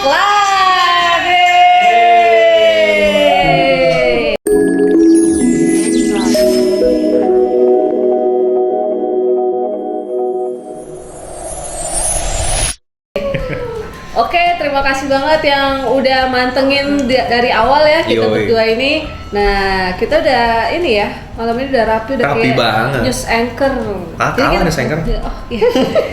kelar. Oke, terima kasih banget yang udah mantengin dari awal ya kita berdua ini. Nah, kita udah ini ya, malam ini udah rapi kayak banget. News anchor. Kawan news anchor? Oh, iya.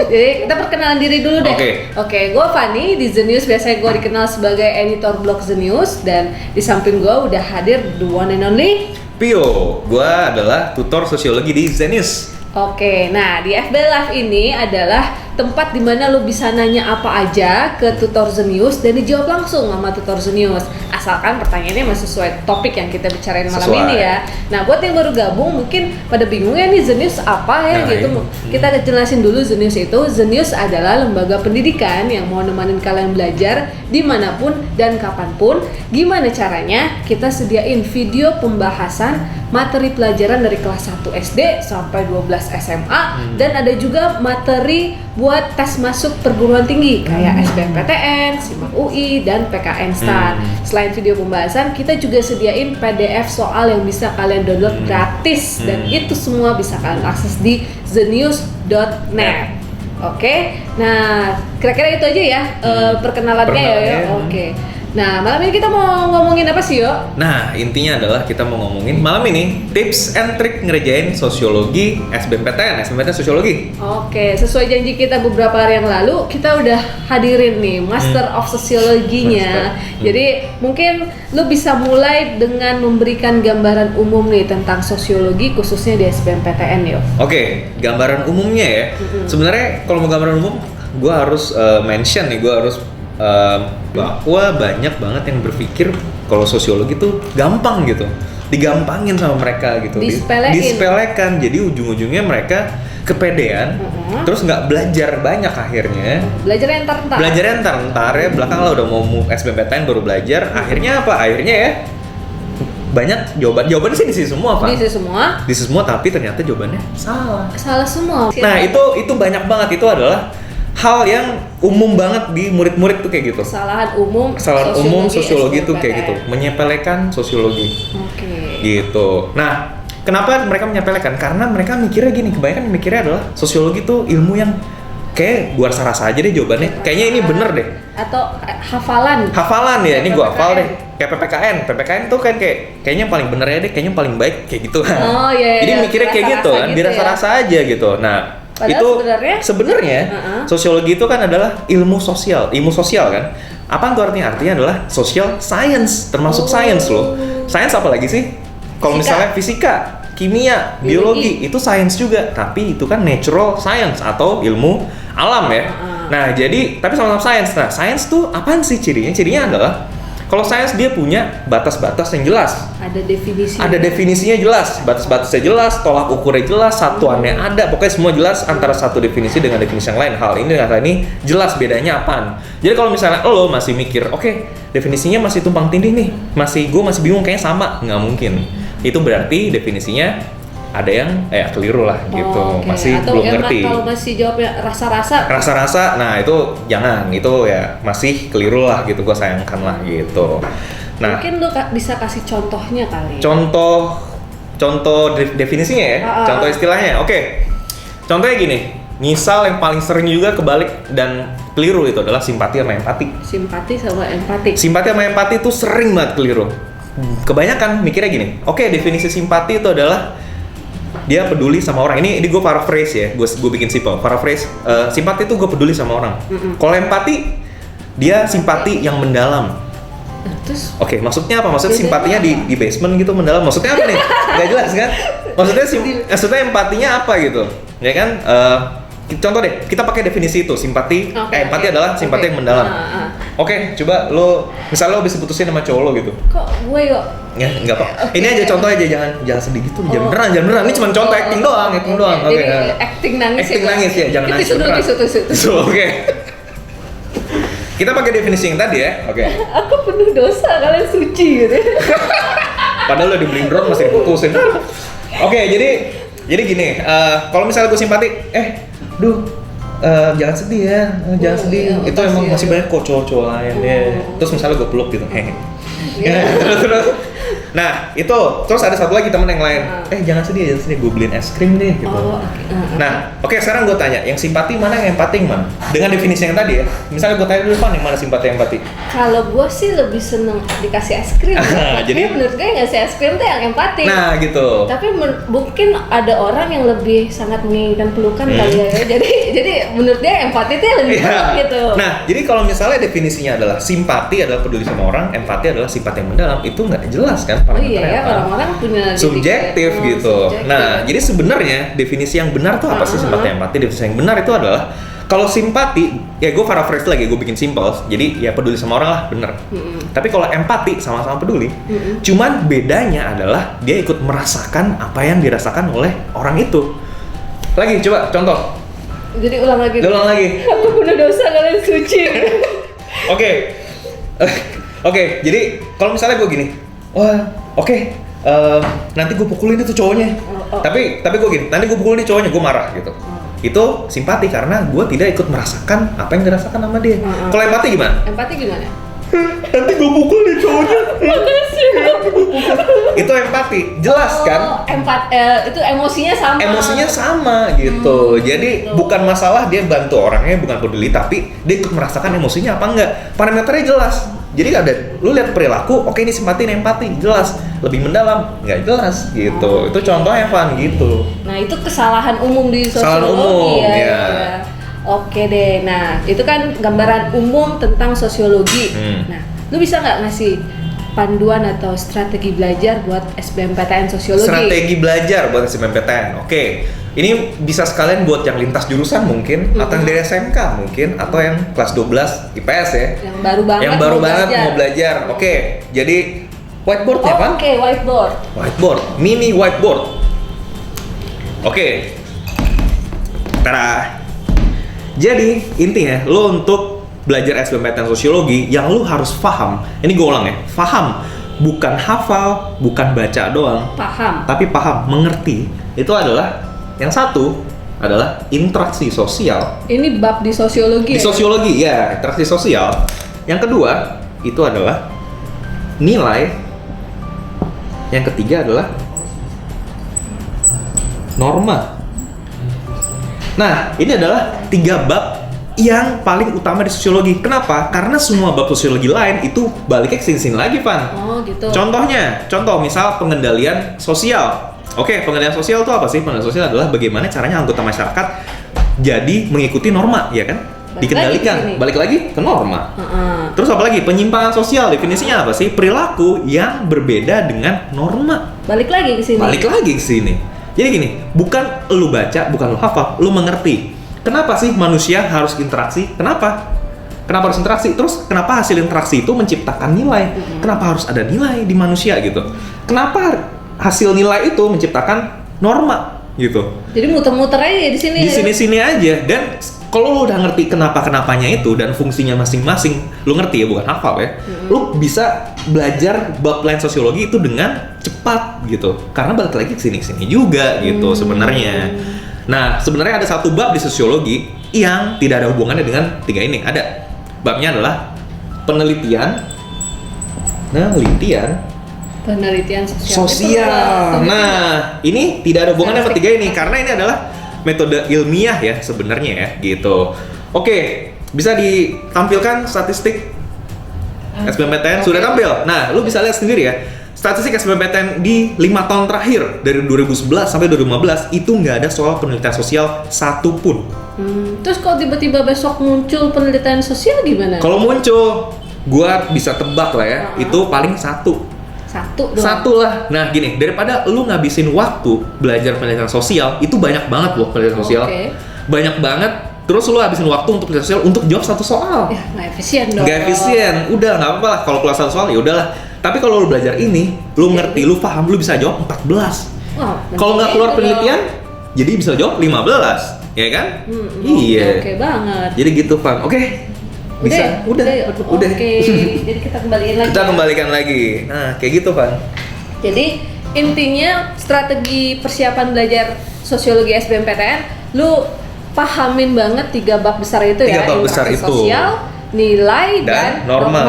Jadi kita perkenalan diri dulu deh. Oke, gue Fanny di The News. Biasanya gue dikenal sebagai editor blog The News. Dan di samping gue udah hadir the one and only Pio. Gue adalah tutor sosiologi di The News. Oke, nah di FB Live ini adalah tempat dimana lo bisa nanya apa aja ke tutor The News dan dijawab langsung sama tutor The News. Asalkan pertanyaannya masih sesuai topik yang kita bicarain malam ini ya. Nah buat yang baru gabung mungkin pada bingung ya nih The News apa ya gitu. Kita jelasin dulu The News itu. The News adalah lembaga pendidikan yang mau nemenin kalian belajar dimanapun dan kapanpun. Gimana caranya? Kita sediain video pembahasan materi pelajaran dari kelas 1 SD sampai 12 SMA dan ada juga materi buat tes masuk perguruan tinggi kayak SBMPTN, SIMAK UI, dan PKN STAR. Selain video pembahasan, kita juga sediain PDF soal yang bisa kalian download gratis dan itu semua bisa kalian akses di thenews.net. Oke, nah kira-kira itu aja ya perkenalannya ya. Oke. Nah, malam ini kita mau ngomongin apa sih, Yo? Nah, intinya adalah kita mau ngomongin malam ini tips and trick ngerjain sosiologi SBMPTN Sosiologi. Oke, sesuai janji kita beberapa hari yang lalu, kita udah hadirin nih Master of Sosiologinya. Jadi, mungkin lu bisa mulai dengan memberikan gambaran umum nih tentang sosiologi khususnya di SBMPTN, Yo. Oke, gambaran umumnya ya. Sebenarnya kalau mau gambaran umum, gue harus mention nih, gue harus bahwa banyak banget yang berpikir kalau sosiologi tuh gampang gitu, digampangin sama mereka gitu, disepelekan. Jadi ujung-ujungnya mereka kepedean, terus nggak belajar banyak akhirnya. Belajarnya entar ya, belakang lah udah mau SBMPTN baru belajar. Akhirnya apa? Akhirnya ya banyak jawabannya sih di sini semua, Pak. Di sini semua, tapi ternyata jawabannya salah semua. Nah, itu banyak banget, itu adalah hal yang umum banget di murid-murid tuh kayak gitu. Kesalahan umum sosiologi tuh kayak gitu, menyepelekan sosiologi. Gitu. Nah, kenapa mereka menyepelekan? Karena mereka mikirnya gini, kebanyakan mikirnya adalah sosiologi tuh ilmu yang kayak gua rasa aja deh jawabannya. Kayaknya ini bener deh. Atau hafalan ya, ini gua hafal deh. Kayak PPKN tuh kan kayaknya paling bener ya deh, kayaknya paling baik kayak gitu kan. Jadi mikirnya kayak gitu kan, dirasa-rasa aja gitu. Nah, padahal itu sebenarnya sosiologi itu kan adalah ilmu sosial kan. Apa tuh artinya? Artinya adalah social science, termasuk science loh. Science apa lagi sih? Kalau misalnya fisika, kimia, biologi itu science juga, tapi itu kan natural science atau ilmu alam ya. Nah, jadi tapi sama-sama science. Nah, science tuh apaan sih cirinya? Cirinya adalah kalau sains dia punya batas-batas yang jelas. Ada definisinya jelas, batas-batasnya jelas, tolak ukurnya jelas, satuannya ada, pokoknya semua jelas antara satu definisi dengan definisi yang lain. Hal ini dengan hal ini jelas bedanya apaan. Jadi kalau misalnya lo masih mikir, oke, definisinya masih tumpang tindih nih, gue masih bingung kayaknya sama, nggak mungkin. Itu berarti definisinya ada yang keliru lah gitu, masih atau belum ngerti. Kalau masih jawabnya rasa-rasa, nah itu jangan, itu ya masih keliru lah gitu, gue sayangkan lah gitu. Nah, mungkin lu bisa kasih contohnya kali. Contoh definisinya ya, contoh istilahnya. Oke. Contohnya gini, misal yang paling sering juga kebalik dan keliru itu adalah simpati sama empati. Simpati sama empati itu sering banget keliru. Kebanyakan mikirnya gini, oke, definisi simpati itu adalah dia peduli sama orang. Ini gue paraphrase ya, gue bikin simple. Paraphrase, simpati itu gue peduli sama orang. Kalau empati, dia simpati yang mendalam. Oke, maksudnya apa? Maksudnya simpatinya di basement gitu mendalam. Maksudnya apa nih? Gak jelas kan? Maksudnya empatinya apa gitu? Ya kan? Contoh deh, kita pakai definisi itu, simpati. Empati adalah simpati yang mendalam. Oke, coba misalnya lo bisa putusin sama cowok lo gitu. Kok gue kok? Ya, enggak apa. Ini aja contoh aja, jangan sedih gitu. Jangan beneran. Ini cuma contoh acting doang. Jadi acting nangis ya, jangan nangis. Tisu. Oke. Kita pakai definisi yang tadi ya. Oke. Aku penuh dosa, kalian suci gitu. Padahal lo dibeliin drone masih diputusin. Oke, jadi gini, kalau misalnya gue simpati, jangan sedih ya, jangan sedih. Iya, Itu emang makasih masih ya. banyak kok cowok-cowok lain ya. Terus misalnya gue peluk gitu, hehe. Iya. Terus. Nah itu, terus ada satu lagi temen yang lain. Jangan sedih, gue beliin es krim deh gitu. Oh, oke. Nah, oke sekarang gue tanya, yang simpati mana, yang empati mana? Dengan definisi yang tadi ya. Misalnya gue tanya dulu Van, yang mana simpati, empati? Kalau gue sih lebih seneng dikasih es krim. Jadi menurut gue yang ngasih es krim tuh yang empati. Nah gitu. Tapi mungkin ada orang yang lebih sangat menginginkan pelukan kali ya. Jadi menurut dia empati itu lebih kuat gitu. Nah, jadi kalau misalnya definisinya adalah simpati adalah peduli sama orang, empati adalah simpati yang mendalam, itu nggak jelas kan? Oh iya ya, orang-orang punya subjektif gitu. Subjektif. Nah, jadi sebenarnya definisi yang benar tuh apa sih simpati empati? Definisi yang benar itu adalah kalau simpati, ya gue paraphrase lagi, gue bikin simple. Jadi ya peduli sama orang lah, bener. Tapi kalau empati sama-sama peduli, cuman bedanya adalah dia ikut merasakan apa yang dirasakan oleh orang itu. Lagi, coba contoh. Jadi ulang lagi. Aku punya dosa, kalian suci. Oke, jadi kalau misalnya gue gini, nanti gue pukulin itu cowoknya. Tapi gue gini, nanti gue pukulin itu cowoknya, gue marah gitu. Itu simpati karena gue tidak ikut merasakan apa yang dirasakan sama dia. Kalau empati gimana? Empati gimana? Nanti gue pukulin cowoknya. Itu empati, jelas kan? Itu emosinya sama. Emosinya sama gitu. Jadi bukan masalah dia bantu orangnya, bukan peduli, tapi dia ikut merasakan emosinya apa enggak. Parameternya jelas. Jadi ada, lu lihat perilaku, oke ini simpati, ini empati, jelas. Lebih mendalam, nggak jelas gitu. Itu contohnya Van gitu. Nah itu kesalahan umum di sosiologi ya. Oke deh, nah itu kan gambaran umum tentang sosiologi. Nah, lu bisa nggak ngasih panduan atau strategi belajar buat SBMPTN sosiologi? Strategi belajar buat SBMPTN, oke. Ini bisa sekalian buat yang lintas jurusan mungkin, atau yang dari SMK mungkin, atau yang kelas 12 IPS ya. Yang baru banget mau belajar. Oke, jadi whiteboard ya Pak? Oke, whiteboard. Whiteboard, mini whiteboard. Oke. Tada. Jadi intinya lo untuk belajar SBMPTN sosiologi yang lo harus paham. Ini gue ulang ya, paham, bukan hafal, bukan baca doang. Paham. Tapi paham, mengerti. Itu adalah yang satu adalah interaksi sosial. Ini bab di sosiologi. Di sosiologi ya, interaksi sosial. Yang kedua itu adalah nilai. Yang ketiga adalah norma. Nah, ini adalah 3 bab yang paling utama di sosiologi. Kenapa? Karena semua bab sosiologi lain itu baliknya ke sini lagi, Van. Oh, gitu. Contoh misal pengendalian sosial. Oke, pengendalian sosial itu apa sih? Pengendalian sosial adalah bagaimana caranya anggota masyarakat jadi mengikuti norma, ya kan? Dikendalikan. Balik lagi ke norma. Terus apa lagi? Penyimpangan sosial, definisinya apa sih? Perilaku yang berbeda dengan norma. Balik lagi ke sini. Jadi gini, bukan lu baca, bukan lu hafal, lu mengerti. Kenapa sih manusia harus interaksi? Kenapa harus interaksi? Terus kenapa hasil interaksi itu menciptakan nilai? Kenapa harus ada nilai di manusia gitu? Kenapa hasil nilai itu menciptakan norma gitu? Jadi muter-muter aja di sini. Di sini-sini aja. Dan kalau lu udah ngerti kenapa-kenapanya itu dan fungsinya masing-masing, lu ngerti ya, bukan hafal ya. Lu bisa belajar bab lain sosiologi itu dengan cepat gitu. Karena balik lagi ke sini-sini juga gitu sebenarnya. Nah, sebenarnya ada satu bab di sosiologi yang tidak ada hubungannya dengan 3 ini. Ada. Babnya adalah penelitian sosial. Nah, ini tidak ada hubungannya sama 3 ini karena ini adalah metode ilmiah ya sebenarnya ya gitu. Oke, bisa ditampilkan statistik SBMPTN sudah tampil. Nah, lu bisa lihat sendiri ya. Statistik SBMPTN di 5 tahun terakhir dari 2011 sampai 2015 itu nggak ada soal penelitian sosial satupun. Terus kalau tiba-tiba besok muncul penelitian sosial gimana? Kalau muncul, gua bisa tebak lah ya, itu paling satu doang. Satu lah. Nah gini, daripada lu ngabisin waktu belajar penelitian sosial, itu banyak banget loh penelitian sosial. Banyak banget. Terus lu habisin waktu untuk penelitian sosial untuk jawab satu soal. Ya, nggak efisien dong. Nggak efisien. Udah nggak apa-apa lah. Kalau keluar satu soal ya udahlah. Tapi kalau lu belajar ini, lu ngerti, lu paham, lu bisa jawab 14. Kalau nggak keluar penelitian, jadi bisa jawab 15, ya kan? Iya. Oke banget. Jadi gitu, Van. Oke. Bisa. Udah. Oke. Jadi kita kembalikan lagi. Nah, kayak gitu, Van. Jadi intinya strategi persiapan belajar sosiologi SBMPTN, lu pahamin banget 3 bab besar itu ya. 3 bab besar interaksi itu. sosial, nilai dan norma.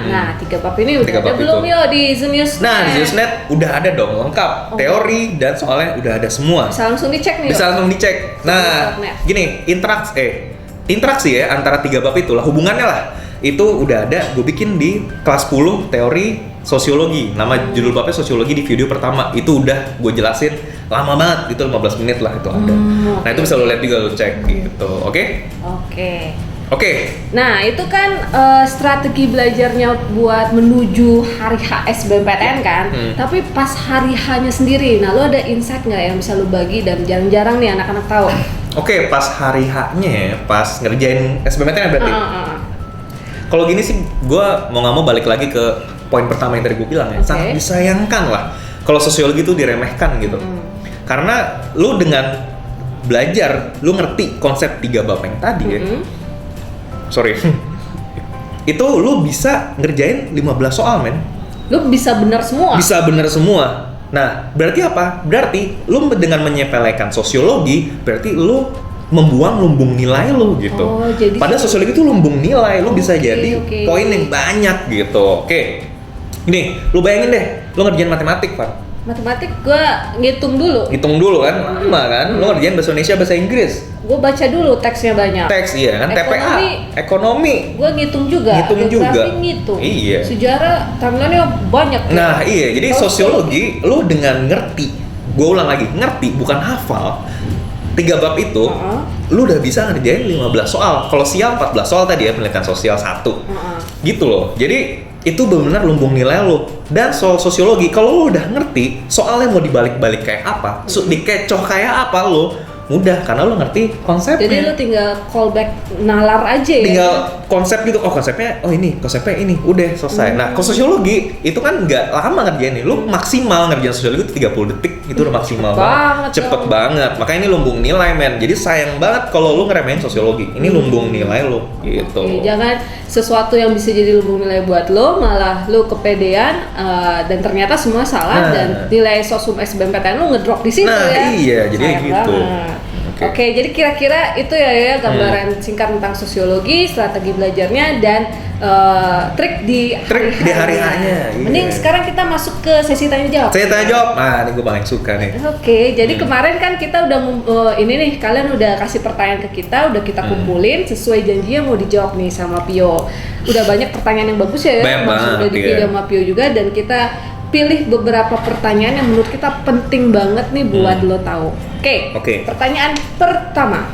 Nah, 3 bab ini udah 3 ada bab belum itu. yo di Zenius? Nah, di Zeniusnet udah ada dong lengkap. Teori dan soalnya udah ada semua. Bisa langsung dicek nih. Bisa Yo. langsung dicek. Nah, gini, interaksi ya antara 3 bab itulah hubungannya lah. Itu udah ada gue bikin di kelas 10 teori sosiologi. Nama judul babnya sosiologi di video pertama. Itu udah gue jelasin lama banget, itu 15 menit lah itu ada. Nah, itu bisa lo lihat juga, lo cek gitu. Oke? Oke. Nah, itu kan strategi belajarnya buat menuju hari H SBMPTN kan. Tapi pas hari H-nya sendiri, nah lo ada insight nggak yang bisa lo bagi dan jarang-jarang nih anak-anak tahu? Oke, pas hari H-nya ya, pas ngerjain SBMPTN berarti. Kalau gini sih, gue mau nggak mau balik lagi ke poin pertama yang tadi gue bilang ya. Sangat disayangkan lah kalau sosiologi itu diremehkan gitu. Karena lu dengan belajar, lu ngerti konsep 3 bab yang tadi ya. Sorry. Itu lu bisa ngerjain 15 soal, men. Lu bisa bener semua? Bisa bener semua. Nah, berarti apa? Berarti lu dengan menyepelekan sosiologi, berarti lu membuang lumbung nilai lu gitu. Oh, jadi padahal sosiologi itu lumbung nilai, lu bisa jadi okay. poin yang banyak gitu. Oke. Ini, lu bayangin deh, lu ngerjain matematik, Pak. Matematik gua ngitung dulu. Hitung dulu kan, lama kan? Lu ngerjain bahasa Indonesia, bahasa Inggris. Gua baca dulu teksnya banyak. Teks iya kan, ekonomi. Gua ngitung juga. Geografi ngitung. Iya. Sejarah timeline-nya banyak. Nah, iya. Jadi sosiologi lu dengan ngerti, gua ulang lagi, ngerti bukan hafal. 3 bab itu, lu udah bisa ngerjain 15 soal. Kalau sial 14 soal tadi ya, penelitian sosial 1. Gitu loh. Jadi itu benar-benar lumbung nilai lo. Dan soal sosiologi, kalau lo udah ngerti soalnya mau dibalik-balik kayak apa, dikecoh kayak apa lo, mudah karena lo ngerti konsepnya. Jadi lo tinggal callback nalar aja ya. Tinggal konsep gitu. Oh, konsepnya udah selesai. Nah, kalau sosiologi itu kan nggak lama ngerjainnya. Lo maksimal ngerjain sosiologi itu 30 detik, itu udah maksimal banget. Cepet banget. Makanya ini lumbung nilai, men. Jadi sayang banget kalau lo ngeremehin sosiologi. Ini lumbung nilai lo gitu. Jangan sesuatu yang bisa jadi lumbung nilai buat lo malah lo kepedean dan ternyata semua salah dan nilai sosum SBMPTN lo ngedrop di situ ya. Nah, iya, jadi gitu. Oke, jadi kira-kira itu ya gambaran singkat tentang sosiologi, strategi belajarnya dan trik di hari H-nya. Mending sekarang kita masuk ke sesi tanya jawab. Saya tanya jawab. Nah, ini gue paling suka nih. Oke, jadi kemarin kan kita udah ini nih, kalian udah kasih pertanyaan ke kita, udah kita kumpulin sesuai janji yang mau dijawab nih sama Pio. Udah banyak pertanyaan yang bagus ya, udah dipilih sama Pio juga dan kita pilih beberapa pertanyaan yang menurut kita penting banget nih buat lo tahu. Oke. Pertanyaan pertama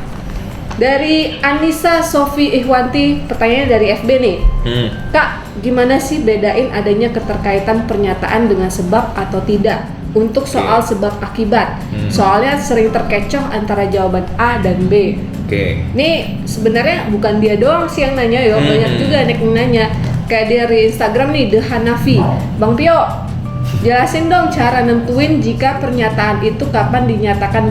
dari Anissa Sofi Ihwanti, pertanyaannya dari FB nih. Kak, gimana sih bedain adanya keterkaitan pernyataan dengan sebab atau tidak untuk soal sebab akibat? Soalnya sering terkecoh antara jawaban A dan B. Nih sebenarnya bukan dia doang sih yang nanya, banyak juga yang nanya. Kayak dari Instagram nih, The Hanafi, Bang Pio, jelasin dong cara nentuin jika pernyataan itu kapan dinyatakan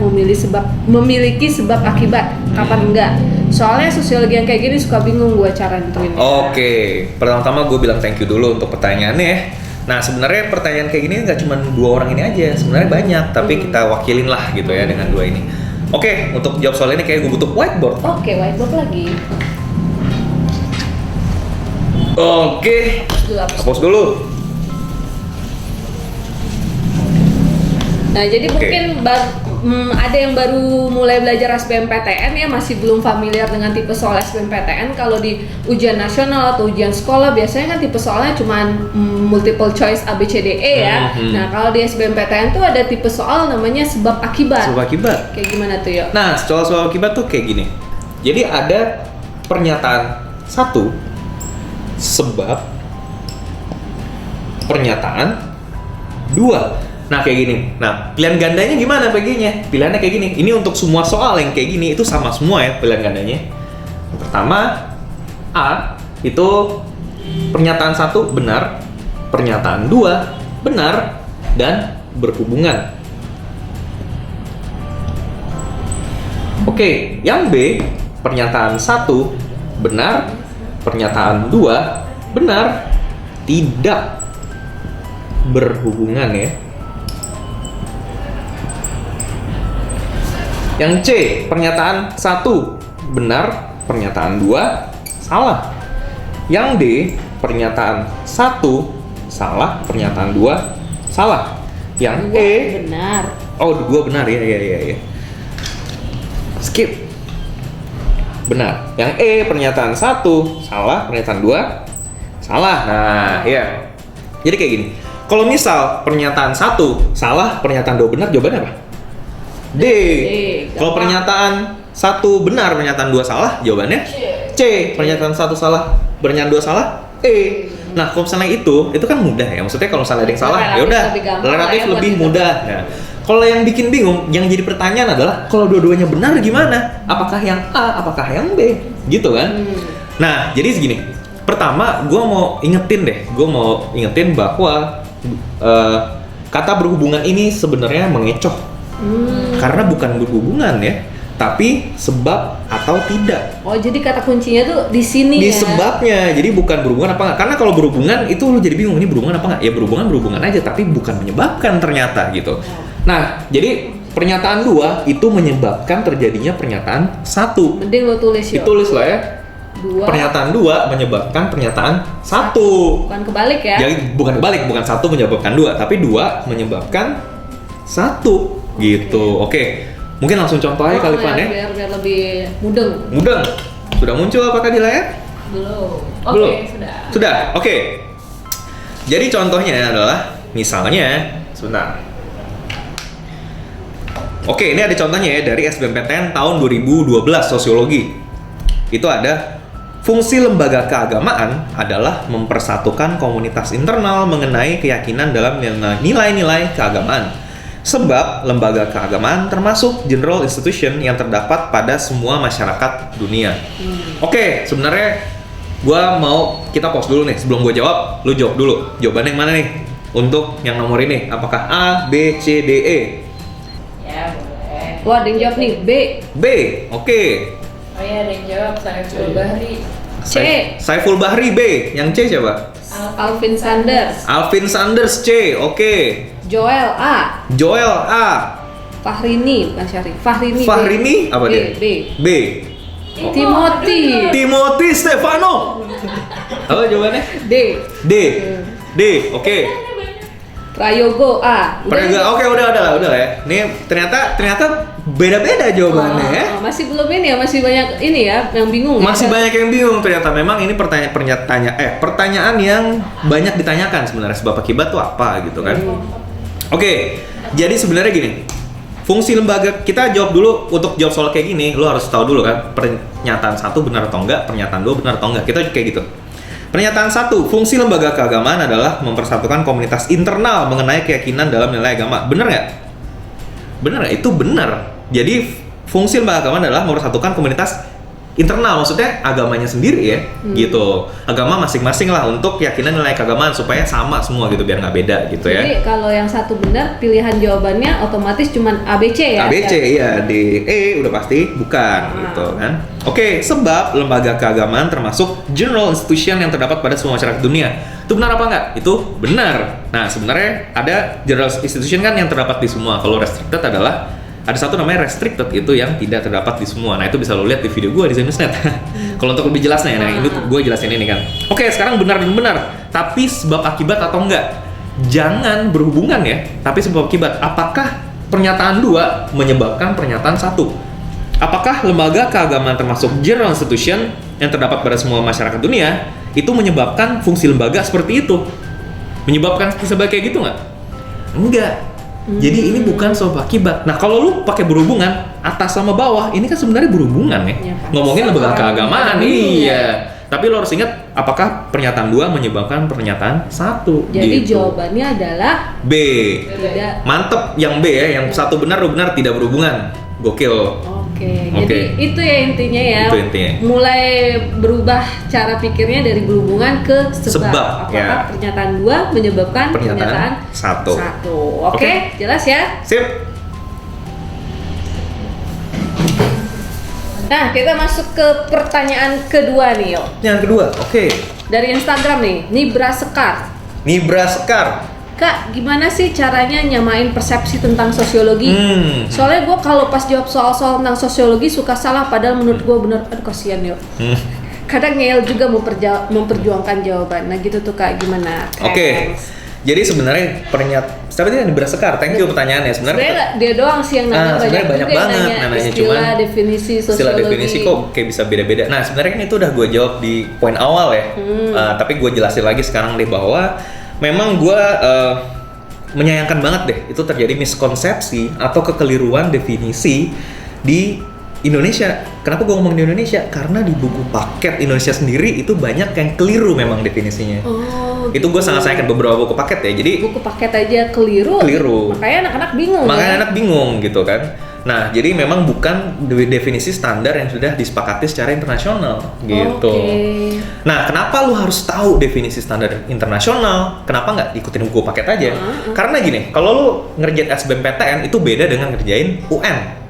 memiliki sebab akibat, kapan enggak. Soalnya sosiologi yang kayak gini suka bingung gue cara nentuinnya. Oke, pertama-tama gue bilang thank you dulu untuk pertanyaannya. Nah, sebenarnya pertanyaan kayak gini nggak cuma 2 orang ini aja, sebenarnya banyak, tapi kita wakilin lah gitu ya dengan 2 ini. Oke, untuk jawab soal ini kayak gue butuh whiteboard. Oke, whiteboard lagi. Oke, hapus dulu. Nah, jadi mungkin ada yang baru mulai belajar SBMPTN ya, masih belum familiar dengan tipe soal SBMPTN. Kalau di ujian nasional atau ujian sekolah biasanya kan tipe soalnya cuma multiple choice A, B, C, D, E ya. Nah, kalau di SBMPTN tuh ada tipe soal namanya sebab akibat. Sebab akibat? Kayak gimana tuh ya? Nah, soal akibat tuh kayak gini. Jadi ada pernyataan 1, sebab, pernyataan 2. Nah, kayak gini. Nah, pilihan gandanya gimana baginya? Pilihannya kayak gini. Ini untuk semua soal yang kayak gini itu sama semua ya pilihan gandanya. Pertama, A itu pernyataan 1 benar, pernyataan 2 benar dan berhubungan. Oke, yang B pernyataan 1 benar, pernyataan 2 benar, tidak berhubungan ya. Yang C, pernyataan 1 benar, pernyataan 2 salah. Yang D, pernyataan 1 salah, pernyataan 2 salah. Yang E benar. Oh, 2 benar ya. Skip. Benar. Yang E, pernyataan 1 salah, pernyataan 2 salah. Nah, ya. Jadi kayak gini. Kalau misal pernyataan 1 salah, pernyataan 2 benar, jawabannya apa? D. Kalau pernyataan 1 benar, pernyataan 2 salah, jawabannya C. Pernyataan 1 salah, pernyataan 2 salah, E. Nah, kalau misalnya itu kan mudah ya. Maksudnya kalau misalnya ada yang salah, ya udah, relatif lebih mudah. Nah, kalau yang bikin bingung, yang jadi pertanyaan adalah kalau dua-duanya benar gimana? Apakah yang A, apakah yang B? Gitu kan? Nah, jadi segini. Pertama, gue mau ingetin bahwa kata berhubungan ini sebenarnya mengecoh. Karena bukan berhubungan ya, tapi sebab atau tidak. Oh, jadi kata kuncinya tuh di sini di ya? Sebabnya, jadi bukan berhubungan apa enggak. Karena kalau berhubungan itu lu jadi bingung, ini berhubungan apa enggak? Ya berhubungan aja, tapi bukan menyebabkan ternyata gitu. Nah, jadi pernyataan 2 itu menyebabkan terjadinya pernyataan 1. Mending lo tulis ya. Ditulis lah ya. 2. Pernyataan 2 menyebabkan pernyataan 1. Bukan kebalik ya? Jadi bukan kebalik, bukan 1 menyebabkan 2, tapi 2 menyebabkan 1 gitu. Oke. Mungkin langsung contoh aja kali Pan ya. Biar lebih mudeng. Sudah muncul apakah di layar? Belum. Belum? Sudah. Sudah. Oke. Jadi contohnya adalah misalnya sebentar. Oke, ini ada contohnya ya dari SBMPTN tahun 2012 sosiologi. Itu ada fungsi lembaga keagamaan adalah mempersatukan komunitas internal mengenai keyakinan dalam nilai-nilai keagamaan. Sebab lembaga keagamaan termasuk general institution yang terdapat pada semua masyarakat dunia. Oke, sebenarnya kita pause dulu nih. Sebelum gue jawab, lu jawab dulu. Jawabannya yang mana nih? Untuk yang nomor ini, apakah A, B, C, D, E? Ya, boleh. Wah, ada yang jawab nih, B. B, oke. Oh iya, ada yang jawab, Saiful Bahri. C. Saiful Bahri B. Yang C siapa? Alvin Sanders. Alvin Sanders C, oke. Joel A. Joel A. Fahrini, bukan Syarif. Fahrini. Fahrini apa B. dia? B. B. Timothy. Timothy Stefano. Apa jawabannya? D. D, oke. Prayogo A. Prayogo, oke, udah lah ya. Ini ternyata beda-beda jawabannya ya. Masih belum ini ya, masih banyak ini ya yang bingung. Masih ya? banyak yang bingung ternyata. Memang ini pertanyaan yang banyak ditanyakan sebenarnya, sebab akibat tuh apa gitu kan. Oke, jadi sebenarnya gini. Fungsi lembaga, kita jawab dulu. Untuk jawab soal kayak gini, lo harus tahu dulu kan pernyataan 1 benar atau enggak, pernyataan 2 benar atau enggak. Kita kayak gitu. Pernyataan 1, fungsi lembaga keagamaan adalah mempersatukan komunitas internal mengenai keyakinan dalam nilai agama. Benar nggak? Benar nggak? Itu benar. Jadi fungsi lembaga keagamaan adalah mempersatukan komunitas internal, maksudnya agamanya sendiri ya, gitu. Agama masing-masing lah untuk keyakinan nilai keagamaan supaya sama semua gitu, biar nggak beda gitu ya. Jadi kalau yang 1 benar, pilihan jawabannya otomatis cuman ABC ya? ABC iya, D, E udah pasti bukan gitu kan. Oke, sebab lembaga keagamaan termasuk general institution yang terdapat pada semua masyarakat dunia. Itu benar apa enggak? Itu benar. Nah, sebenarnya ada general institution kan yang terdapat di semua. Kalau restricted adalah ada satu namanya restricted, itu yang tidak terdapat di semua. Nah, itu bisa lo lihat di video gue di Zenusnet. Kalau untuk lebih jelasnya, nah ini gue jelasin ini kan. Oke, sekarang benar dan benar. Tapi sebab akibat atau enggak? Jangan berhubungan ya, tapi sebab akibat. Apakah pernyataan 2 menyebabkan pernyataan 1? Apakah lembaga keagamaan termasuk general institution yang terdapat pada semua masyarakat dunia itu menyebabkan fungsi lembaga seperti itu? Menyebabkan sebab kayak gitu nggak? Enggak. Jadi ini bukan sebab akibat. Nah, kalau lu pakai berhubungan atas sama bawah, ini kan sebenarnya berhubungan ya. Ngomongin lembaga keagamaan, iya. Tapi lo harus ingat, apakah pernyataan 2 menyebabkan pernyataan 1? Jadi gitu. jawabannya adalah B. Tidak. Mantep yang B ya, yang 1 benar, 2 benar, tidak berhubungan. Gokil. Oke, jadi itu ya intinya ya. Itu intinya. Mulai berubah cara pikirnya dari berhubungan ke sebab. Apakah ya. pernyataan 2 menyebabkan pernyataan 1. Oke, jelas ya? Sip. Nah, kita masuk ke pertanyaan kedua nih, Yo. Yang kedua, oke. Dari Instagram nih, Nibra Sekar. Nibra Sekar. Kak, gimana sih caranya nyamain persepsi tentang sosiologi? Soalnya gue kalau pas jawab soal-soal tentang sosiologi suka salah, padahal menurut gue bener. Aduh kasihan yuk. Kadang ngeyel juga memperjuangkan jawaban. Nah gitu tuh Kak, gimana? Oke. Jadi sebenarnya tapi ini Bra Sekar, thank you pertanyaannya. Sebenarnya dia doang sih yang nanya, sebenarnya banyak juga banget yang nanya namanya, istilah, cuman definisi sosiologi. istilah definisi kok kayak bisa beda-beda. Nah sebenarnya kan itu udah gue jawab di poin awal ya. Tapi gue jelasin lagi sekarang deh bahwa memang gue menyayangkan banget deh itu terjadi miskonsepsi atau kekeliruan definisi di Indonesia. Kenapa gue ngomong di Indonesia? Karena di buku paket Indonesia sendiri itu banyak yang keliru memang definisinya. Itu gue sangat sayangkan beberapa buku paket ya. Jadi buku paket aja keliru. Makanya anak-anak bingung. Anak bingung gitu kan. Nah, jadi memang bukan definisi standar yang sudah disepakati secara internasional gitu. Nah, kenapa lu harus tahu definisi standar internasional? Kenapa nggak ikutin buku paket aja? Karena gini, kalau lu ngerjain SBMPTN itu beda dengan ngerjain UN.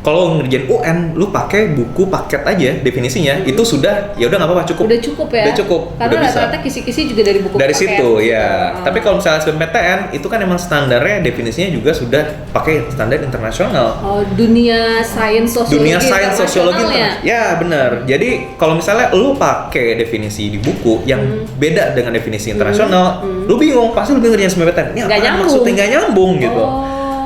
Kalau ngerjain UN, lu pakai buku paket aja definisinya, itu sudah ya udah nggak apa-apa, cukup. Udah cukup ya. Udah cukup. Karena rata-rata kisi-kisi juga dari buku dari paket. situ ya. Tapi kalau misalnya SBMPTN itu kan emang standarnya definisinya juga sudah pakai standar internasional. Dunia sains sosiologi ya benar. Jadi kalau misalnya lu pakai definisi di buku yang beda dengan definisi internasional, lu bingung, pasti lu ngerjain SBMPTN. Ini apa maksudnya nggak nyambung gitu.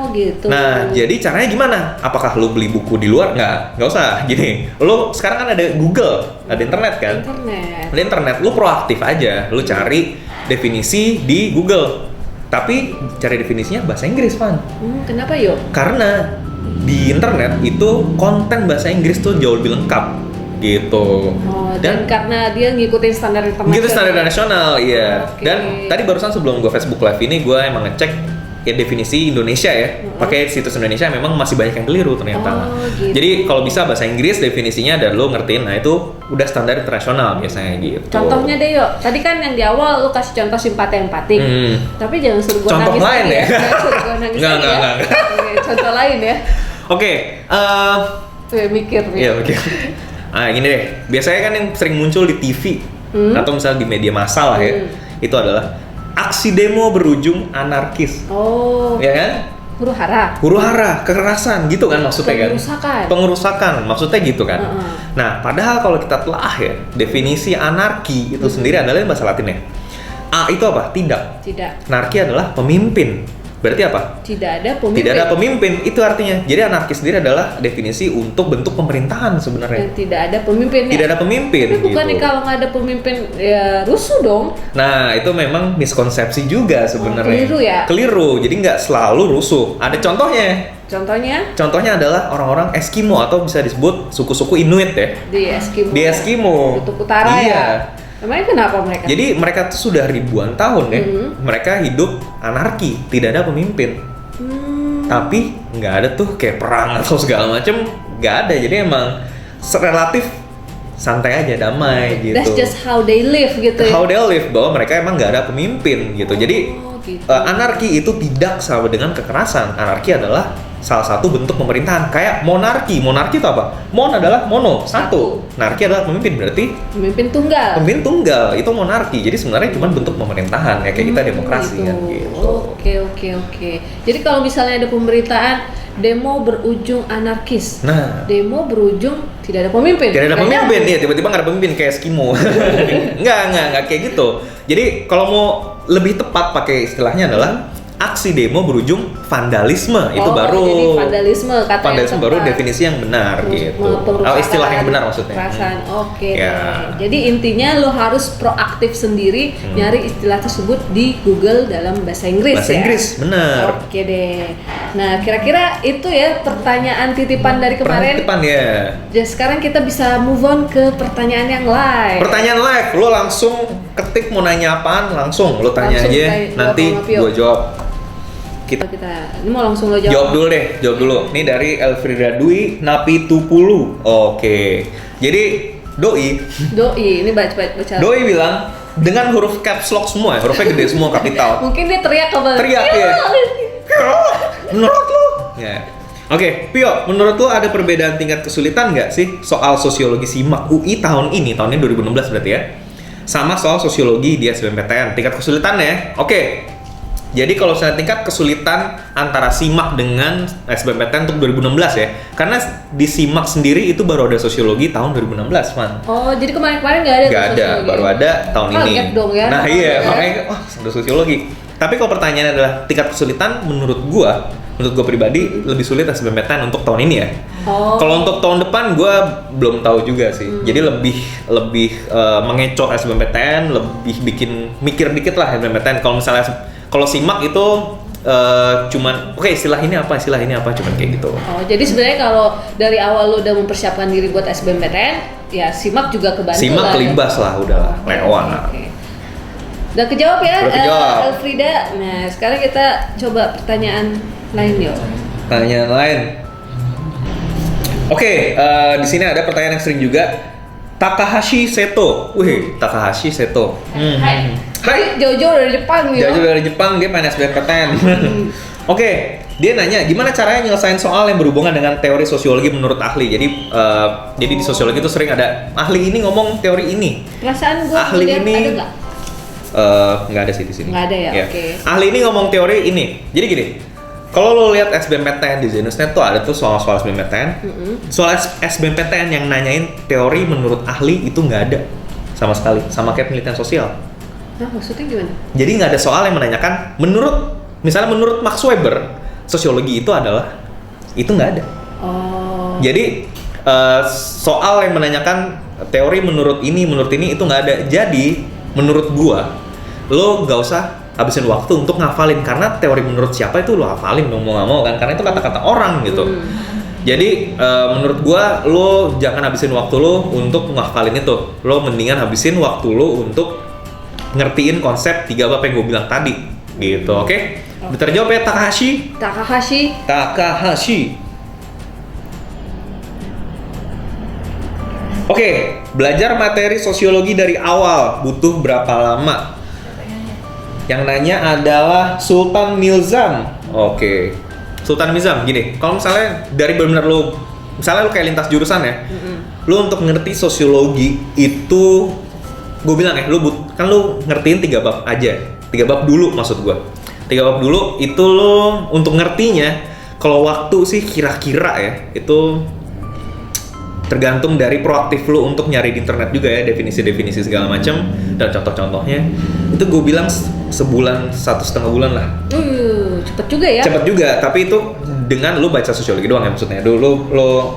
Gitu. Nah, jadi caranya gimana? Apakah lu beli buku di luar? Nggak usah. Gini, lu sekarang kan ada Google, ada internet kan? Ada internet, lu proaktif aja, lu cari definisi di Google. Tapi cari definisinya bahasa Inggris, Pan. Kenapa yuk? Karena di internet itu konten bahasa Inggris tuh jauh lebih lengkap gitu. Dan karena dia ngikutin standar internasional. Gitu standar internasional, iya. Dan tadi barusan sebelum gue Facebook Live ini gue emang ngecek ya definisi Indonesia ya, pakai situs Indonesia memang masih banyak yang keliru ternyata. Gitu. Jadi kalau bisa bahasa Inggris definisinya dan lo ngertiin, nah itu udah standar internasional biasanya gitu. Contohnya deh yuk, tadi kan yang di awal lo kasih contoh simpati-empatik, tapi jangan suruh gue contoh nangis lain lagi ya. Jangan suruh gue nangis lagi ya. Contoh lain ya. Oke. Mikir. Iya mikir. Gini deh, biasanya kan yang sering muncul di TV atau misalnya di media massal lah ya, itu adalah aksi demo berujung anarkis. Ya kan? Huru hara, kekerasan gitu kan maksudnya kan? Pengerusakan, maksudnya gitu kan. Nah, padahal kalau kita telah ya, definisi anarki itu sendiri adalah bahasa Latinnya. A itu apa? Tidak. Anarki adalah pemimpin. Berarti apa? Tidak ada pemimpin. Tidak ada pemimpin, itu artinya. Jadi anarkis sendiri adalah definisi untuk bentuk pemerintahan sebenarnya. Tidak ada pemimpin. Tidak ada pemimpin. Tapi bukannya gitu. kalau nggak ada pemimpin ya rusuh dong. Nah itu memang miskonsepsi juga sebenarnya. Keliru ya. Keliru. Jadi nggak selalu rusuh. Ada contohnya. Contohnya adalah orang-orang Eskimo atau bisa disebut suku-suku Inuit ya. Di Eskimo. Kutub Utara ya. Emangnya kenapa mereka? Jadi mereka tuh sudah ribuan tahun ya, mereka hidup anarki, tidak ada pemimpin. Tapi nggak ada tuh kayak perang atau segala macem, nggak ada. Jadi emang relatif santai aja, damai gitu. That's just how they live gitu ya. How they live, bahwa mereka emang nggak ada pemimpin gitu. Jadi anarki itu tidak sama dengan kekerasan. Anarki adalah salah satu bentuk pemerintahan, kayak monarki. Monarki itu apa? Mon adalah mono, satu. Anarki adalah pemimpin, berarti pemimpin tunggal. Pemimpin tunggal itu monarki. Jadi sebenarnya cuma bentuk pemerintahan ya, kayak kita demokrasi kan gitu. Oke. Jadi kalau misalnya ada pemerintahan demo berujung anarkis. Nah, demo berujung tidak ada pemimpin. Tidak ada pemimpin, ya tiba-tiba nggak ada pemimpin kayak Eskimo. Enggak kayak gitu. Jadi kalau mau lebih tepat pakai istilahnya adalah aksi demo berujung vandalisme. Itu baru jadi vandalisme kata vandalisme baru definisi yang benar gitu. Istilah yang benar maksudnya. Oke. Jadi intinya lo harus proaktif sendiri nyari istilah tersebut di Google dalam bahasa Inggris. Bahasa Inggris, benar. Oke deh. Nah, kira-kira itu ya pertanyaan titipan dari kemarin. Titipan ya. Jadi sekarang kita bisa move on ke pertanyaan yang live. Pertanyaan live, lo langsung ketik mau nanya apaan, langsung lo tanya aja, nanti gue jawab. Kita ini mau langsung lo jawab. Jawab dulu. Ini dari Elfrida Dwi Napi Tupulu. Oke. Jadi Doi ini baca. Doi bilang dengan huruf caps lock semua, hurufnya gede semua, kapital. Mungkin dia teriak ya. Menurut lo? Ya. Oke, Pio, menurut lo ada perbedaan tingkat kesulitan nggak sih soal sosiologi SIMAK UI tahunnya 2016 berarti ya, sama soal sosiologi di SBMPTN? Tingkat kesulitannya, oke. Jadi kalau saya tingkat kesulitan antara SIMAK dengan SBMPTN untuk 2016 ya, karena di SIMAK sendiri itu baru ada sosiologi tahun 2016, Man. Oh, jadi kemarin-kemarin nggak ada Nggak ada, sosiologi? baru ada tahun ini. Kaget dong ya. Nah iya, Ya. makanya wah ada sosiologi. Tapi kalau pertanyaannya adalah tingkat kesulitan, menurut gua pribadi lebih sulit SBMPTN untuk tahun ini ya. Oh. Kalau untuk tahun depan gua belum tahu juga sih. Jadi lebih mengecoh SBMPTN, lebih bikin mikir dikit lah SBMPTN. Kalau SIMAK itu cuman oke, istilah ini apa cuman kayak gitu. Oh, jadi sebenarnya kalau dari awal lu udah mempersiapkan diri buat SBMPTN, ya SIMAK juga kebantu SIMAK lah. kelibas lah udah lewat. Oke. Udah kejawab ya, Udah kejawab. Elfrida. Nah, sekarang kita coba pertanyaan lain yuk. Pertanyaan lain. Oke, di sini ada pertanyaan yang sering juga. Takahashi Seto. Wih, Takahashi Seto. Hai. Hai. Jauh-jauh dari Jepang ya. Jauh dari Jepang, dia main SBMPTN. Oke, dia nanya gimana caranya nyelesain soal yang berhubungan dengan teori sosiologi menurut ahli. Jadi di sosiologi itu sering ada ahli ini ngomong teori ini. Perasaan gue Ahli lihat ini ada nggak? Nggak ada sih di sini. Nggak ada ya, oke. Ahli ini ngomong teori ini. Jadi gini, kalau lo lihat SBMPTN di Zenusnet tuh ada tuh soal-soal SBMPTN. Soal SBMPTN yang nanyain teori menurut ahli itu nggak ada sama sekali, sama kayak penelitian sosial. Nah, maksudnya gimana? Jadi nggak ada soal yang menanyakan misalnya menurut Max Weber sosiologi itu adalah itu nggak ada. Oh. Jadi soal yang menanyakan teori menurut ini itu nggak ada. Jadi menurut gua lo nggak usah habisin waktu untuk ngafalin, karena teori menurut siapa itu lo hafalin mau nggak mau kan, karena itu kata-kata orang gitu. Jadi menurut gua lo jangan habisin waktu lo untuk ngafalin itu. Lo mendingan habisin waktu lo untuk ngertiin konsep 3 bab yang gue bilang tadi gitu. Oke? Udah terjawab ya Takahashi. Oke, belajar materi sosiologi dari awal butuh berapa lama? Yang nanya adalah Sultan Milzam. Oke. Sultan Milzam gini, kalau misalnya dari benar-benar misalnya lo kayak lintas jurusan ya, lo untuk ngerti sosiologi itu, gue bilang ya, lu ngertiin 3 bab aja, 3 bab dulu maksud gue. 3 bab dulu itu lo untuk ngertinya, kalau waktu sih kira-kira ya, itu tergantung dari proaktif lo untuk nyari di internet juga ya, definisi-definisi segala macam dan contoh-contohnya. Itu gue bilang sebulan, 1,5 bulan lah. Cepet juga ya. Cepet juga, tapi itu dengan lu baca sosiologi doang ya maksudnya.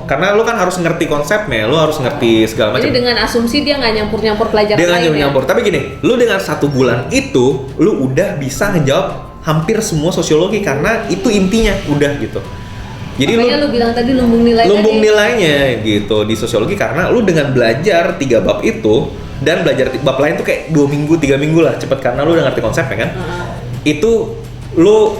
Karena lu kan harus ngerti konsepnya, lu harus ngerti segala macam. Jadi dengan asumsi dia nggak nyampur-nyampur pelajaran Dia nggak lain nyampur. Tapi gini, lu dengan 1 bulan itu, lu udah bisa ngejawab hampir semua sosiologi karena itu intinya udah gitu. Jadi makanya lu bilang tadi lumbung nilainya gitu di sosiologi, karena lu dengan belajar 3 bab itu dan belajar bab lain tuh kayak 2 minggu, 3 minggu lah cepet, karena lu udah ngerti konsepnya kan. Itu lu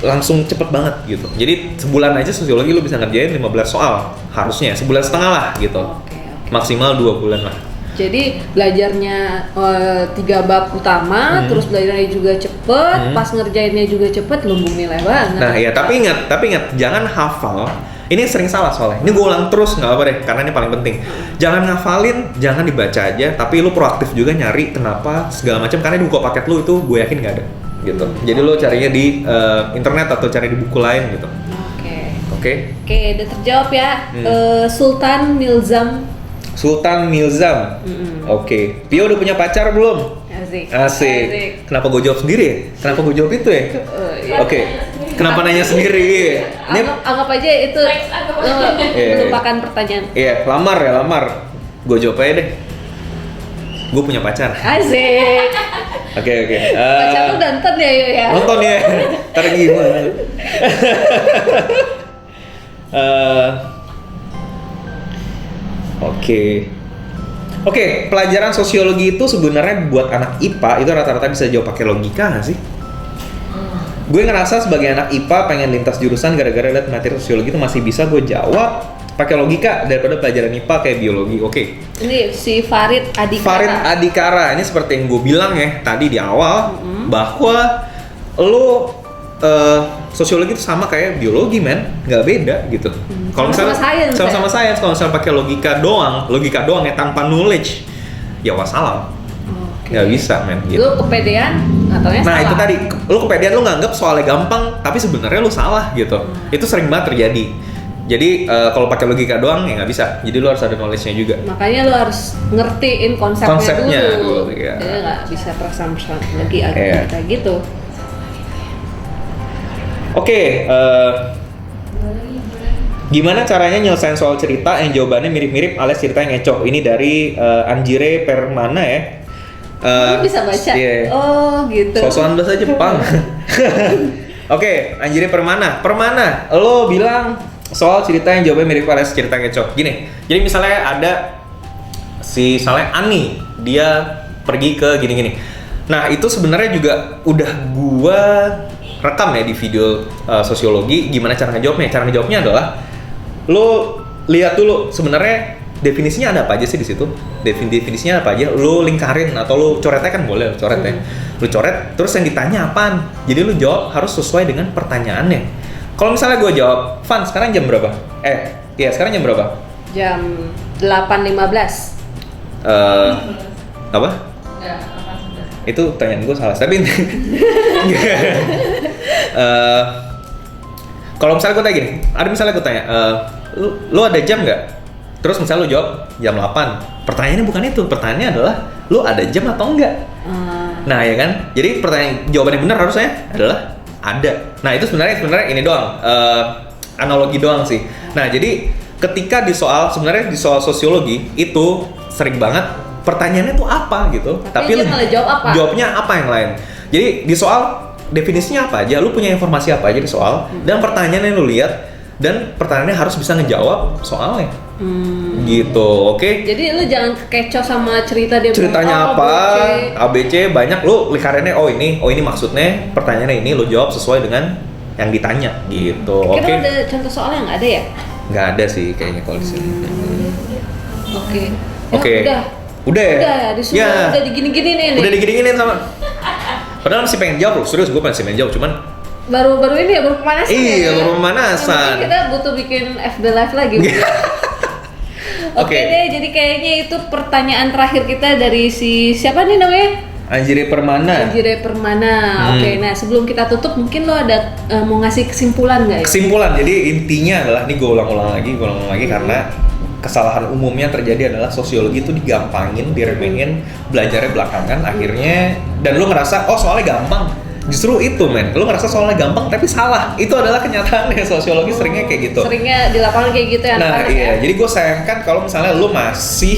langsung cepet banget gitu. Jadi sebulan aja sosiologi lu bisa ngerjain 15 soal harusnya, sebulan setengah lah gitu. Oke. Maksimal 2 bulan lah. Jadi belajarnya 3 bab utama, terus belajarnya juga cepet, pas ngerjainnya juga cepet, lumbung nilai banget. Nah ya, tapi ingat jangan hafal. Ini sering salah soalnya. Ini gue ulang terus, nggak apa deh, karena ini paling penting. Jangan ngafalin, jangan dibaca aja, tapi lu proaktif juga nyari kenapa segala macam, karena di buku paket lu itu gue yakin nggak ada gitu. Jadi lu carinya di internet atau cari di buku lain gitu. Oke, udah terjawab ya. Sultan Milzam. Oke. Pio udah punya pacar belum? Asik. Kenapa gue jawab sendiri ya? Kenapa gue jawab itu ya? Oke. Kenapa nanya sendiri? Anggap aja itu melupakan pertanyaan. Iya, lamar. Gue jawab aja deh. Gue punya pacar. Asik. Oke. Pacar lu nonton ya? Nonton ya. Ntar gimana? Oke, pelajaran sosiologi itu sebenarnya buat anak IPA itu rata-rata bisa jawab pakai logika nggak sih? Gue ngerasa sebagai anak IPA pengen lintas jurusan gara-gara liat materi sosiologi itu masih bisa gue jawab pakai logika daripada pelajaran IPA kayak biologi. Oke. Ini si Farid Adikara. Ini seperti yang gue bilang ya tadi di awal bahwa lo sosiologi itu sama kayak biologi, men, nggak beda gitu. Kalau misalnya sama-sama sains, kalau misalnya pakai logika doang ya tanpa knowledge, ya wassalam. nggak bisa men gitu. Lu kepedean ataunya Nah salah. itu tadi, lu kepedean lu nganggap soalnya gampang, tapi sebenarnya lu salah gitu. Itu sering banget terjadi. Jadi kalau pakai logika doang ya nggak bisa. Jadi lu harus ada knowledge-nya juga. Makanya lu harus ngertiin konsepnya dulu. ya. Jadi nggak bisa perasaan lagi Iya. kayak gitu. Oke, gimana caranya nyelesain soal cerita yang jawabannya mirip-mirip alias cerita yang ngecoh? Ini dari Anjire Permana ya. Lu bisa baca? Iya. Oh gitu. So-soan bahasa Jepang. Oke, Anjire Permana. Permana, lo bilang soal cerita yang jawabannya mirip alias cerita yang ngecoh. Gini, jadi misalnya ada misalnya Ani, dia pergi ke gini-gini. Nah itu sebenarnya juga udah gua rekam ya di video sosiologi. Gimana cara ngejawabnya? Cara ngejawabnya adalah lo lihat dulu sebenarnya definisinya ada apa aja sih di situ. Definisinya apa aja? Lo lingkarin atau lo coretnya kan boleh, lo coret ya. Lo coret, terus yang ditanya apaan? Jadi lo jawab harus sesuai dengan pertanyaannya. Kalau misalnya gue jawab, Van sekarang jam berapa? Iya sekarang jam berapa? Jam 8.15. Apa? Enggak, apa sudah. Itu pertanyaan gue salah, tapi kalau misalnya gue tanya gini, misalnya gue tanya, lu ada jam nggak? Terus misalnya lu jawab jam 8. Pertanyaannya bukan itu, pertanyaannya adalah lu ada jam atau enggak? Nah ya kan, jadi jawaban yang benar harusnya adalah ada. Nah itu sebenarnya ini doang, analogi doang sih. Nah jadi ketika sebenarnya di soal sosiologi itu sering banget pertanyaannya tuh apa gitu, Tapi dia malah jawab apa? Jawabnya apa yang lain. Jadi di soal definisinya apa aja, lu punya informasi apa aja di soal, dan pertanyaan yang lu lihat, dan pertanyaannya harus bisa ngejawab soalnya. Gitu, oke? Jadi lu jangan kecoh sama cerita dia. Ceritanya bilang, apa? ABC. ABC banyak, lu likarannya ini maksudnya pertanyaannya ini, lu jawab sesuai dengan yang ditanya gitu. Oke? Kira ada contoh soalnya nggak ada ya? Nggak ada sih kayaknya kalau di sini. Oke. Oke. Udah ya? ya, disuruh Ya. udah digini-gini nih. Udah digini-giniin sama. Padahal masih pengen jawab loh, serius gue masih pengen jawab, cuman Baru ini ya, baru pemanasan Iya, ya. baru pemanasan. Mungkin kita butuh bikin FB Live lagi. Oke Oke. deh, jadi kayaknya itu pertanyaan terakhir kita dari siapa nih namanya? Anjire Permana. Anjire Permana. Oke, nah sebelum kita tutup mungkin lo ada mau ngasih kesimpulan nggak ya? Kesimpulan, jadi intinya adalah, ini gue ulang-ulang lagi karena kesalahan umumnya terjadi adalah sosiologi itu digampangin, diremehin, belajarnya belakangan, akhirnya, dan lu ngerasa, oh soalnya gampang. Justru itu men, lu ngerasa soalnya gampang tapi salah. Itu adalah kenyataannya, sosiologi seringnya kayak gitu. Seringnya di lapangan kayak gitu ya Nah anak-anak iya, ya? jadi gue sayangkan kalau misalnya lu masih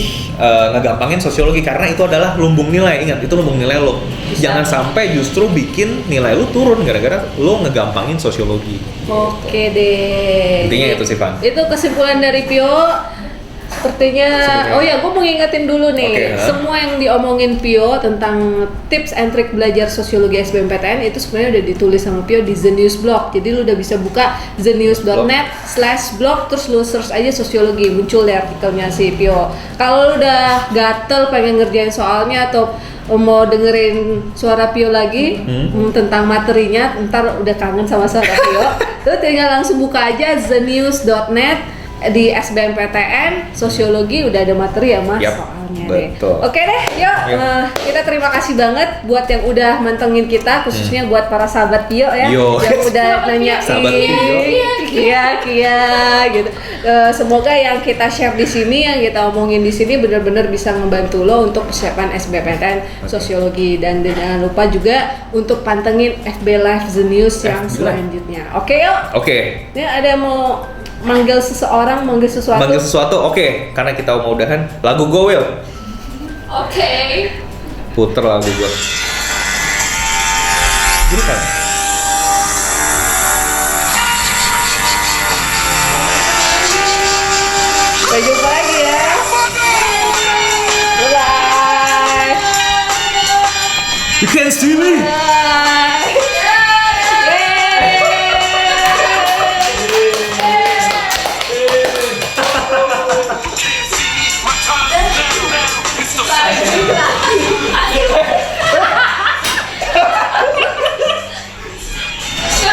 ngegampangin sosiologi, karena itu adalah lumbung nilai. Ingat, itu lumbung nilai lo. Jangan sampai justru bikin nilai lu turun gara-gara lu ngegampangin sosiologi. Oke deh. Intinya itu sih, Van. Itu kesimpulan dari Pio. Sepertinya, oh ya, gue mau ngingetin dulu nih, Oke, semua yang diomongin Pio tentang tips and trick belajar sosiologi SBMPTN itu sebenarnya udah ditulis sama Pio di The News Blog. Jadi lu udah bisa buka thenews.net/blog, terus lu search aja sosiologi, muncul deh artikelnya si Pio. Kalau lu udah gatel pengen ngerjain soalnya atau mau dengerin suara Pio lagi tentang materinya, ntar udah kangen sama suara Pio, lu tinggal langsung buka aja thenews.net di SBMPTN sosiologi, udah ada materi ya mas. Yap, soalnya betul. deh. Oke deh, yuk kita terima kasih banget buat yang udah mantengin kita, khususnya buat para sahabat Pio ya, Yo. yang udah nanyain Sahabat Pio. Kia gitu. Semoga yang kita share di sini, yang kita omongin di sini benar-benar bisa ngebantu lo untuk persiapan SBMPTN sosiologi, dan jangan lupa juga untuk pantengin FB Live The News yang FB Live. selanjutnya. Oke yuk. Oke. Ini ada yang mau manggil seseorang, manggil sesuatu? Manggil sesuatu, oke. Karena kita mau udahan, lagu gue Will. Oke. Puter lagu gue. Gini kan? Sampai jumpa lagi ya. Bye. You can see me. Bye.